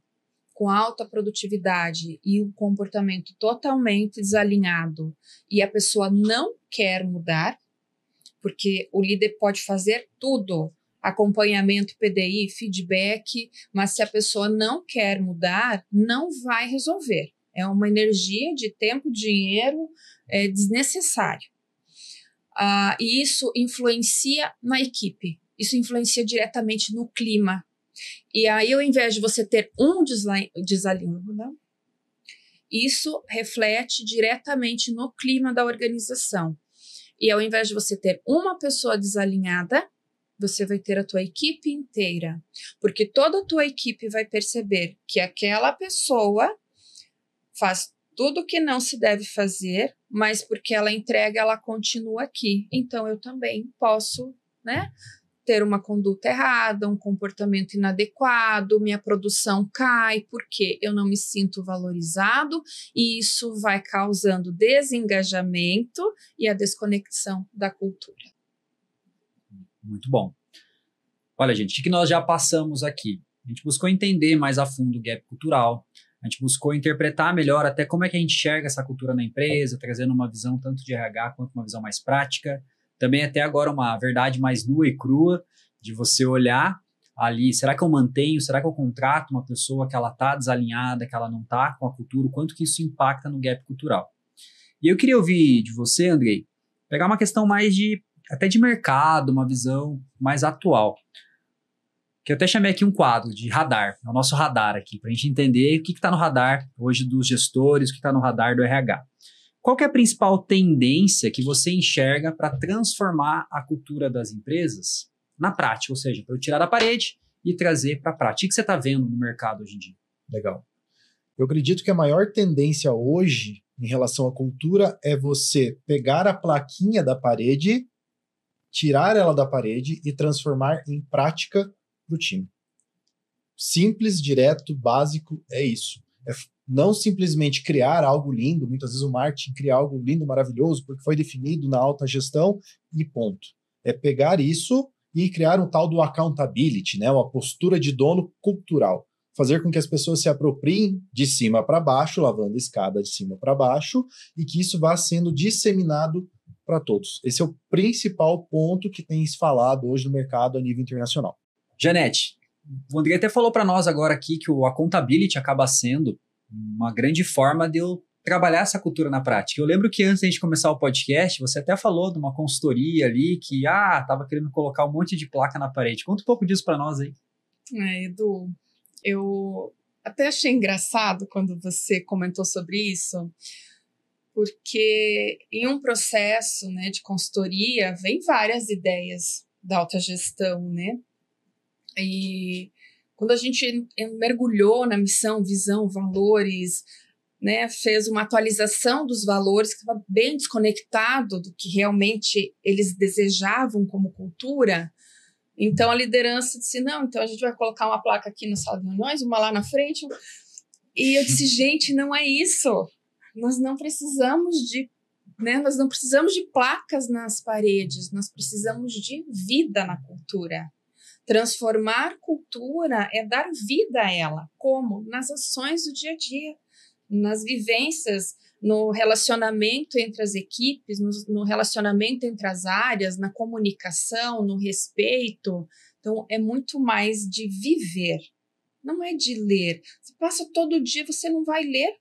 com alta produtividade e um comportamento totalmente desalinhado e a pessoa não quer mudar, porque o líder pode fazer tudo, acompanhamento, PDI, feedback, mas se a pessoa não quer mudar, não vai resolver. É uma energia de tempo, dinheiro desnecessário. E isso influencia na equipe, isso influencia diretamente no clima. E aí, ao invés de você ter um desalinhamento, isso reflete diretamente no clima da organização. E ao invés de você ter uma pessoa desalinhada, você vai ter a tua equipe inteira. Porque toda a tua equipe vai perceber que aquela pessoa faz tudo o que não se deve fazer, mas porque ela entrega, ela continua aqui. Então, eu também posso, né, ter uma conduta errada, um comportamento inadequado, minha produção cai porque eu não me sinto valorizado e isso vai causando desengajamento e a desconexão da cultura. Muito bom. Olha, gente, o que nós já passamos aqui? A gente buscou entender mais a fundo o gap cultural, a gente buscou interpretar melhor até como é que a gente enxerga essa cultura na empresa, trazendo uma visão tanto de RH quanto uma visão mais prática. Também até agora uma verdade mais nua e crua, de você olhar ali, será que eu mantenho, será que eu contrato uma pessoa que ela está desalinhada, que ela não está com a cultura, o quanto que isso impacta no gap cultural. E eu queria ouvir de você, Andrei, pegar uma questão mais até de mercado, uma visão mais atual. que eu até chamei aqui um quadro de radar, é o nosso radar aqui, para a gente entender o que está no radar hoje dos gestores, o que está no radar do RH. Qual que é a principal tendência que você enxerga para transformar a cultura das empresas na prática? Ou seja, para eu tirar da parede e trazer para a prática. O que você está vendo no mercado hoje em dia? Legal. Eu acredito que a maior tendência hoje em relação à cultura é você pegar a plaquinha da parede, tirar ela da parede e transformar em prática para o time. Simples, direto, básico, é isso. É não simplesmente criar algo lindo, muitas vezes o marketing cria algo lindo, maravilhoso, porque foi definido na alta gestão e ponto. É pegar isso e criar um tal do accountability, né? Uma postura de dono cultural. Fazer com que as pessoas se apropriem de cima para baixo, lavando a escada de cima para baixo, e que isso vá sendo disseminado para todos. Esse é o principal ponto que tem se falado hoje no mercado a nível internacional. Janete, o André até falou para nós agora aqui que o accountability acaba sendo uma grande forma de eu trabalhar essa cultura na prática. Eu lembro que antes de a gente começar o podcast, você até falou de uma consultoria ali que estava querendo colocar um monte de placa na parede. Conta um pouco disso para nós aí. Edu, eu até achei engraçado quando você comentou sobre isso, porque em um processo, né, de consultoria vem várias ideias da alta gestão, né? E quando a gente mergulhou na missão, visão, valores, né, fez uma atualização dos valores que estava bem desconectado do que realmente eles desejavam como cultura. Então a liderança disse, não, então a gente vai colocar uma placa aqui na sala de reuniões, uma lá na frente. E eu disse, gente, não é isso. Nós não precisamos de, né, nós não precisamos de placas nas paredes, nós precisamos de vida na cultura. Transformar cultura é dar vida a ela. Como? Nas ações do dia a dia, nas vivências, no relacionamento entre as equipes, no relacionamento entre as áreas, na comunicação, no respeito. Então, é muito mais de viver, não é de ler. Você passa todo dia, você não vai ler.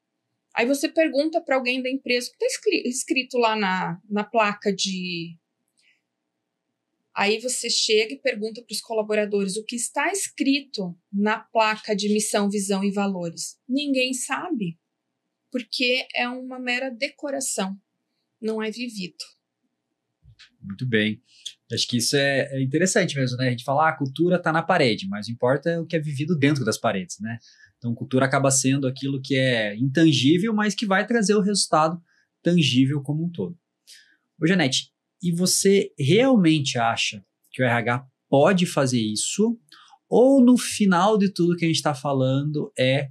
Aí você pergunta para alguém da empresa, o que está escrito lá na placa de... Aí você chega e pergunta para os colaboradores o que está escrito na placa de missão, visão e valores. Ninguém sabe, porque é uma mera decoração, não é vivido. Muito bem. Acho que isso é interessante mesmo, né? A gente fala, a cultura está na parede, mas o que importa é o que é vivido dentro das paredes, né? Então, cultura acaba sendo aquilo que é intangível, mas que vai trazer o resultado tangível como um todo. Ô, Janete, e você realmente acha que o RH pode fazer isso? Ou no final de tudo que a gente está falando é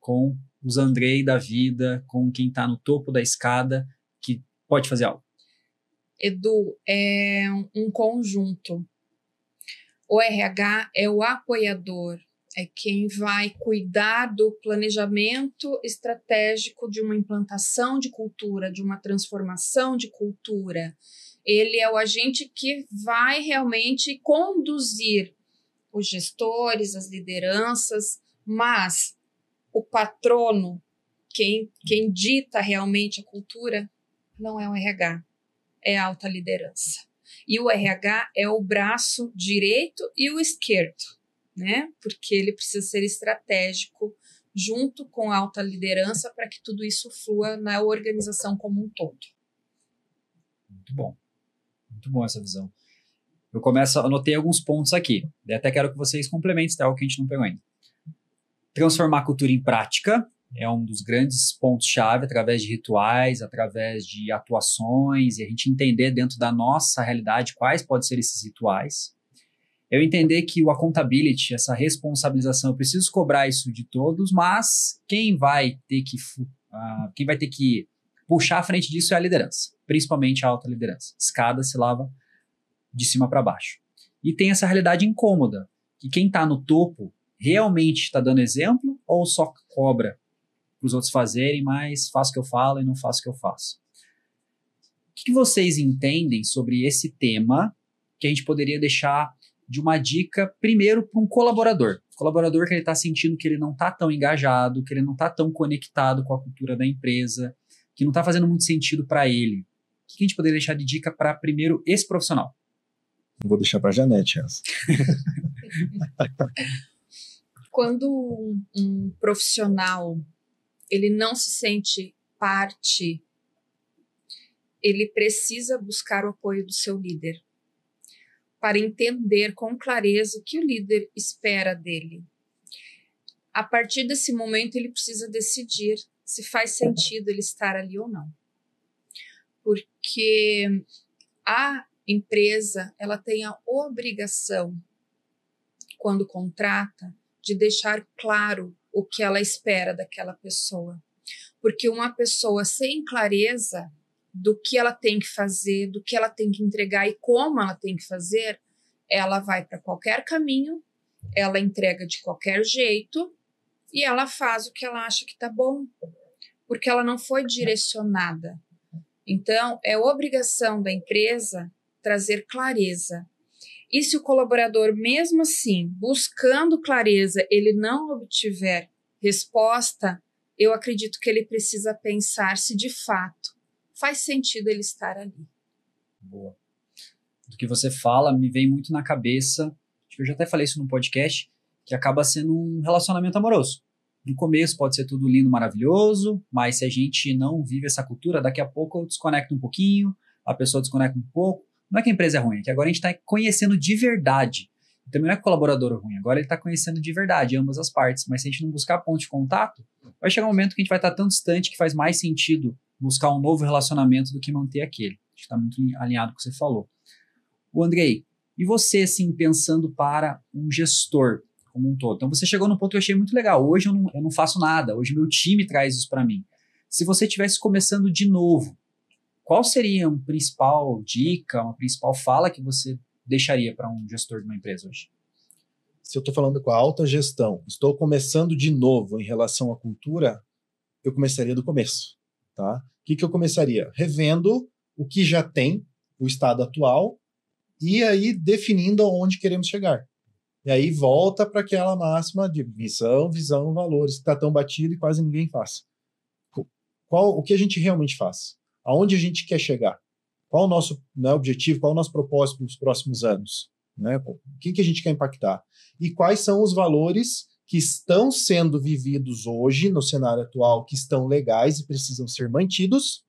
com os Andrei da vida, com quem está no topo da escada, que pode fazer algo? Edu, é um conjunto. O RH é o apoiador, é quem vai cuidar do planejamento estratégico de uma implantação de cultura, de uma transformação de cultura. Ele é o agente que vai realmente conduzir os gestores, as lideranças, mas o patrono, quem dita realmente a cultura, não é o RH, é a alta liderança. E o RH é o braço direito e o esquerdo, né? Porque ele precisa ser estratégico junto com a alta liderança para que tudo isso flua na organização como um todo. Muito bom essa visão. Anotei alguns pontos aqui, e até quero que vocês complementem, tá? O que a gente não pegou ainda. Transformar a cultura em prática é um dos grandes pontos-chave, através de rituais, através de atuações, e a gente entender dentro da nossa realidade quais podem ser esses rituais. Eu entender que o accountability, essa responsabilização, eu preciso cobrar isso de todos, mas quem vai ter que puxar a frente disso é a liderança, principalmente a alta liderança. Escada se lava de cima para baixo. E tem essa realidade incômoda, que quem está no topo realmente está dando exemplo ou só cobra para os outros fazerem, mas faço o que eu falo e não faço o que eu faço. O que vocês entendem sobre esse tema que a gente poderia deixar de uma dica, primeiro, para um colaborador. Colaborador que ele está sentindo que ele não está tão engajado, que ele não está tão conectado com a cultura da empresa, que não está fazendo muito sentido para ele. O que a gente poderia deixar de dica para, primeiro, esse profissional? Vou deixar para a Janete essa. Quando um profissional ele não se sente parte, ele precisa buscar o apoio do seu líder para entender com clareza o que o líder espera dele. A partir desse momento, ele precisa decidir se faz sentido ele estar ali ou não. Porque a empresa ela tem a obrigação, quando contrata, de deixar claro o que ela espera daquela pessoa. Porque uma pessoa sem clareza do que ela tem que fazer, do que ela tem que entregar e como ela tem que fazer, ela vai para qualquer caminho, ela entrega de qualquer jeito e ela faz o que ela acha que está bom, porque ela não foi direcionada. Então, é obrigação da empresa trazer clareza. E se o colaborador, mesmo assim, buscando clareza, ele não obtiver resposta, eu acredito que ele precisa pensar se de fato faz sentido ele estar ali. Boa. Do que você fala, me vem muito na cabeça, acho que eu já até falei isso no podcast, que acaba sendo um relacionamento amoroso. No começo pode ser tudo lindo, maravilhoso, mas se a gente não vive essa cultura, daqui a pouco eu desconecto um pouquinho, a pessoa desconecta um pouco. Não é que a empresa é ruim, é que agora a gente está conhecendo de verdade. Também não é que o colaborador é ruim, agora ele está conhecendo de verdade ambas as partes, mas se a gente não buscar ponto de contato, vai chegar um momento que a gente vai estar tão distante que faz mais sentido buscar um novo relacionamento do que manter aquele. A gente está muito alinhado com o que você falou. O Andrei, e você, assim, pensando para um gestor como um todo? Então, você chegou num ponto que eu achei muito legal. Hoje eu não faço nada, hoje meu time traz isso para mim. Se você estivesse começando de novo, qual seria uma principal dica, uma principal fala que você deixaria para um gestor de uma empresa hoje? Se eu estou falando com a alta gestão, estou começando de novo em relação à cultura, eu começaria do começo. Tá? O que eu começaria? Revendo o que já tem, o estado atual, e aí definindo aonde queremos chegar. E aí volta para aquela máxima de missão, visão, valores, que está tão batido e quase ninguém faz. O que a gente realmente faz? Aonde a gente quer chegar? Qual o nosso, né, objetivo, qual o nosso propósito nos próximos anos? Né? O que a gente quer impactar? E quais são os valores que estão sendo vividos hoje no cenário atual, que estão legais e precisam ser mantidos?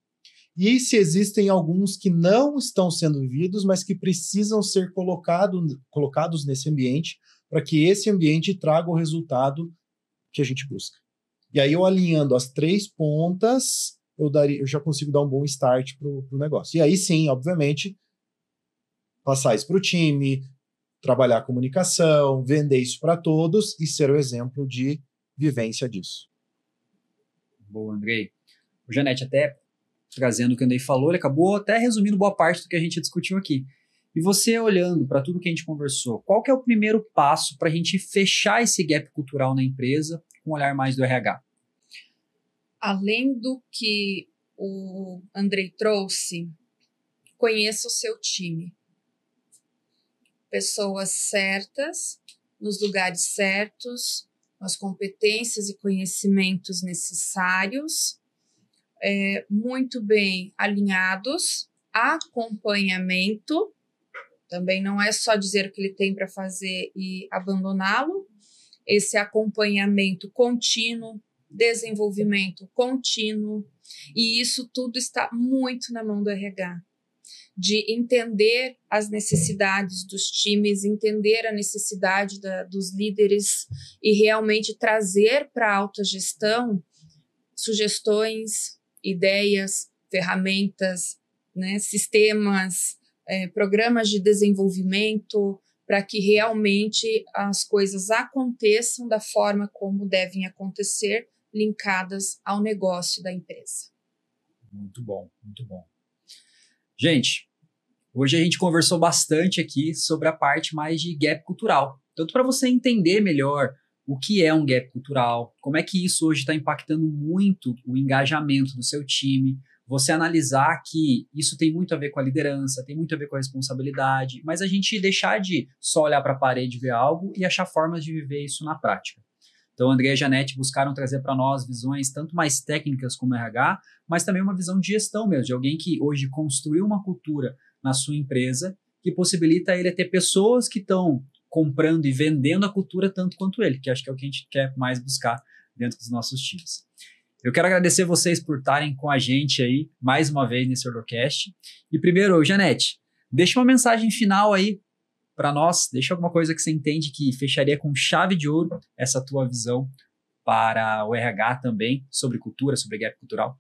E se existem alguns que não estão sendo vividos, mas que precisam ser colocados nesse ambiente para que esse ambiente traga o resultado que a gente busca. E aí, eu alinhando as três pontas, eu já consigo dar um bom start para o negócio. E aí sim, obviamente, passar isso para o time, trabalhar a comunicação, vender isso para todos e ser o exemplo de vivência disso. Boa, Andrei. O Janete, até trazendo o que o Andrei falou, ele acabou até resumindo boa parte do que a gente discutiu aqui. E você, olhando para tudo que a gente conversou, qual que é o primeiro passo para a gente fechar esse gap cultural na empresa com um olhar mais do RH? Além do que o Andrei trouxe, conheça o seu time. Pessoas certas, nos lugares certos, com as competências e conhecimentos necessários, muito bem alinhados, acompanhamento, também não é só dizer o que ele tem para fazer e abandoná-lo, esse acompanhamento contínuo, desenvolvimento contínuo, e isso tudo está muito na mão do RH, de entender as necessidades dos times, entender a necessidade dos líderes e realmente trazer para a alta gestão sugestões, ideias, ferramentas, né, sistemas, programas de desenvolvimento, para que realmente as coisas aconteçam da forma como devem acontecer, linkadas ao negócio da empresa. Muito bom, muito bom. Gente, hoje a gente conversou bastante aqui sobre a parte mais de gap cultural. Tanto para você entender melhor o que é um gap cultural, como é que isso hoje está impactando muito o engajamento do seu time, você analisar que isso tem muito a ver com a liderança, tem muito a ver com a responsabilidade, mas a gente deixar de só olhar para a parede e ver algo e achar formas de viver isso na prática. Então, André e a Janete buscaram trazer para nós visões tanto mais técnicas como RH, mas também uma visão de gestão mesmo, de alguém que hoje construiu uma cultura na sua empresa que possibilita ele ter pessoas que estão comprando e vendendo a cultura tanto quanto ele, que acho que é o que a gente quer mais buscar dentro dos nossos times. Eu quero agradecer vocês por estarem com a gente aí, mais uma vez, nesse Orlocast. E primeiro, Janete, deixa uma mensagem final aí para nós, deixa alguma coisa que você entende que fecharia com chave de ouro essa tua visão para o RH também, sobre cultura, sobre gap cultural.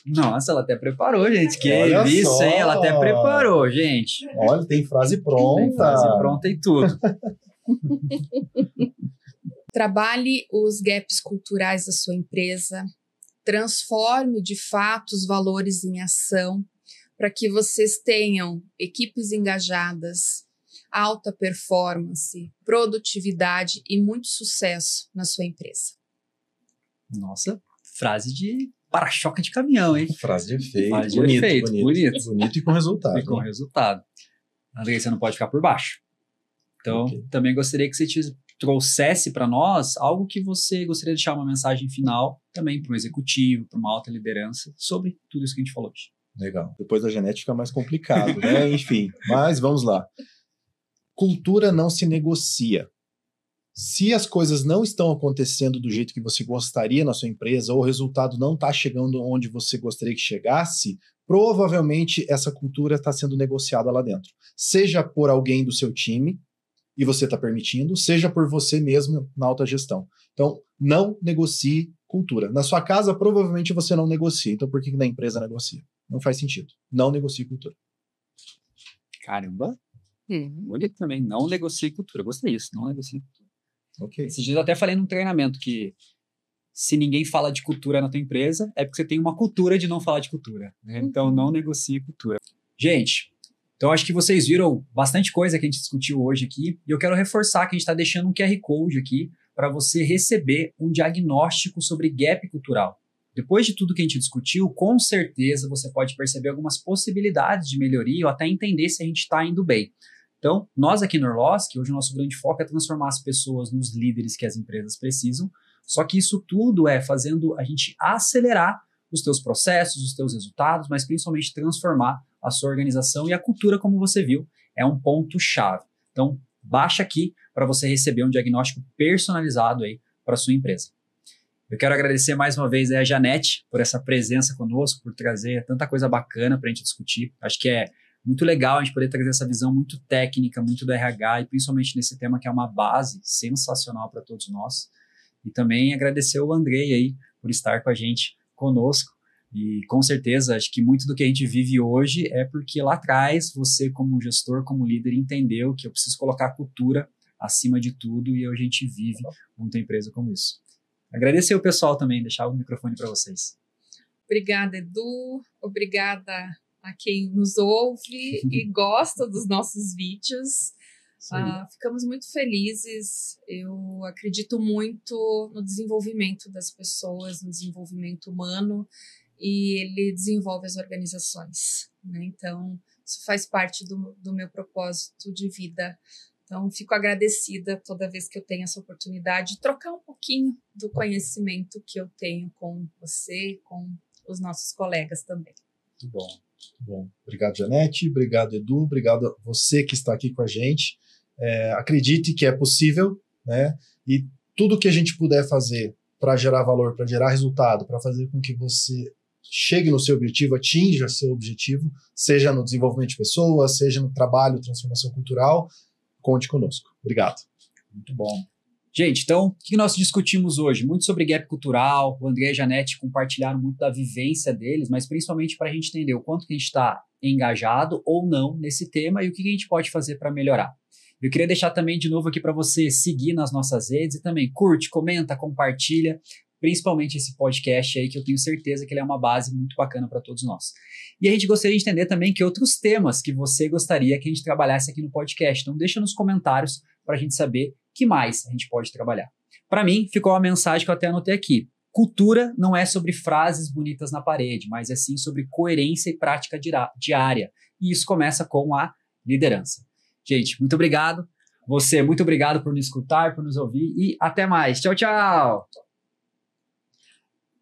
Nossa, ela até preparou, gente. Que isso, hein? Ela até preparou, gente. Olha, tem frase pronta. Tem frase pronta e tudo. Trabalhe os gaps culturais da sua empresa, transforme de fato os valores em ação para que vocês tenham equipes engajadas, alta performance, produtividade e muito sucesso na sua empresa. Nossa, frase de para-choque de caminhão, hein? Frase de efeito. Frase de efeito, bonito. Bonito e com resultado. E com resultado. Andrei, você não pode ficar por baixo. Então, também gostaria que você trouxesse para nós algo que você gostaria de deixar uma mensagem final também para um executivo, para uma alta liderança, sobre tudo isso que a gente falou hoje. Legal. Depois da Janete fica mais complicado, né? Enfim, mas vamos lá. Cultura não se negocia. Se as coisas não estão acontecendo do jeito que você gostaria na sua empresa, ou o resultado não está chegando onde você gostaria que chegasse, provavelmente essa cultura está sendo negociada lá dentro. Seja por alguém do seu time, e você está permitindo, seja por você mesmo na alta gestão. Então, não negocie cultura. Na sua casa, provavelmente você não negocia. Então, por que na empresa negocia? Não faz sentido. Não negocie cultura. Caramba. Bonito também. Não negocie cultura. Eu gostei disso. Não negocie cultura. Ok. Esses dias eu até falei num treinamento que se ninguém fala de cultura na tua empresa, é porque você tem uma cultura de não falar de cultura. Né? Então, não negocie cultura. Gente, então acho que vocês viram bastante coisa que a gente discutiu hoje aqui, e eu quero reforçar que a gente está deixando um QR Code aqui para você receber um diagnóstico sobre gap cultural. Depois de tudo que a gente discutiu, com certeza você pode perceber algumas possibilidades de melhoria ou até entender se a gente está indo bem. Então, nós aqui no Orlosk, hoje o nosso grande foco é transformar as pessoas nos líderes que as empresas precisam, só que isso tudo é fazendo a gente acelerar os teus processos, os teus resultados, mas principalmente transformar a sua organização, e a cultura, como você viu, é um ponto-chave. Então, baixa aqui para você receber um diagnóstico personalizado aí para a sua empresa. Eu quero agradecer mais uma vez a Janete por essa presença conosco, por trazer tanta coisa bacana para a gente discutir. Acho que é muito legal a gente poder trazer essa visão muito técnica, muito do RH, e principalmente nesse tema que é uma base sensacional para todos nós. E também agradecer o Andrei aí por estar com a gente conosco. E com certeza, acho que muito do que a gente vive hoje é porque lá atrás você, como gestor, como líder, entendeu que eu preciso colocar a cultura acima de tudo, e hoje a gente vive muita empresa como isso. Agradecer o pessoal também, deixar o microfone para vocês. Obrigada, Edu. Obrigada a quem nos ouve e gosta dos nossos vídeos. Ficamos muito felizes. Eu acredito muito no desenvolvimento das pessoas, no desenvolvimento humano, e ele desenvolve as organizações, né? Então, isso faz parte do meu propósito de vida. Então, fico agradecida toda vez que eu tenho essa oportunidade de trocar um pouquinho do conhecimento que eu tenho com você, com os nossos colegas também. Muito bom. Bom, obrigado, Janete. Obrigado, Edu. Obrigado a você que está aqui com a gente. Acredite que é possível, né? E tudo que a gente puder fazer para gerar valor, para gerar resultado, para fazer com que você chegue no seu objetivo, atinja seu objetivo, seja no desenvolvimento de pessoas, seja no trabalho, transformação cultural, conte conosco. Obrigado. Muito bom. Gente, então, o que nós discutimos hoje? Muito sobre gap cultural, o André e a Janete compartilharam muito da vivência deles, mas principalmente para a gente entender o quanto que a gente está engajado ou não nesse tema e o que a gente pode fazer para melhorar. Eu queria deixar também de novo aqui para você seguir nas nossas redes e também curte, comenta, compartilha, principalmente esse podcast aí, que eu tenho certeza que ele é uma base muito bacana para todos nós. E a gente gostaria de entender também que outros temas que você gostaria que a gente trabalhasse aqui no podcast. Então deixa nos comentários para a gente saber que mais a gente pode trabalhar. Para mim, ficou uma mensagem que eu até anotei aqui. Cultura não é sobre frases bonitas na parede, mas é sim sobre coerência e prática diária. E isso começa com a liderança. Gente, muito obrigado. Você, muito obrigado por nos escutar, por nos ouvir e até mais. Tchau, tchau!